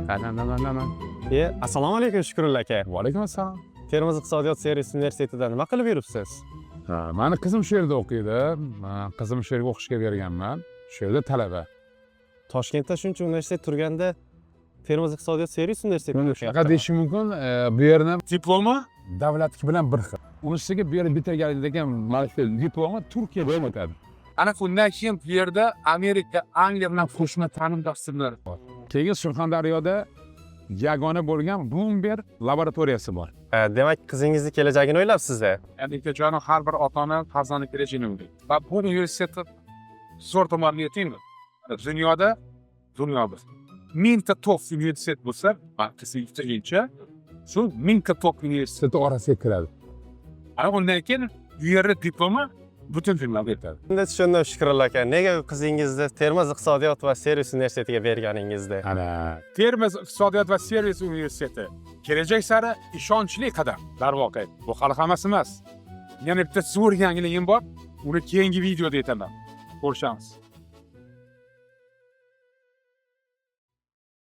Assalomu alaykum Shukrullo aka. Va alaykum assalom. Termiz iqtisodiyot servis universitetida nima qilib yuribsiz? Mani qizim shu yerda o'qiydi. Men qizim shu yerga o'qishga berganman. Shu yerda talaba. Toshkentda shuncha universitet turganda Termiz iqtisodiyot servis universitetida Shunaqa deyish mumkin. Bu yerni diplomi davlatniki bilan bir xil. Unisiga bu yerda bitirganligidan mana shu diplomi Turkiyada ham o'tadi. Ana undan keyin bu yerda Amerika, Angliya bilan qo'shma ta'lim dasturlari bor. Keyin Surxondaryoda yagona bo'lgan Bloomberg laboratoriyasi bor. Demak, qizingizni kelajagini o'ylabsiz-a? Jonim har bir ota-ona farzandi kelajagini o'ylaydi. Va bu universitetni zo'r tomonini aytaymi? Dunyoda mingta top universitet bo'lsa, barchasi bitirguncha shu mingta top universiteti orasiga kiradi. Ana undan keyin bu yerda diplomi butun dunyoda yetadi. Endi tushundim Shukrullo aka. Nega qizingizni Termiz iqtisodiyot va servis universitetiga berganingizda? Ana Termiz iqtisodiyot va servis universiteti kelajak sari ishonchli qadam. Darvoqe, bu hali hammasi emas. Yana bitta zo'r yangiligim bor. Uni keyingi videoda aytaman. Ko'rishamiz.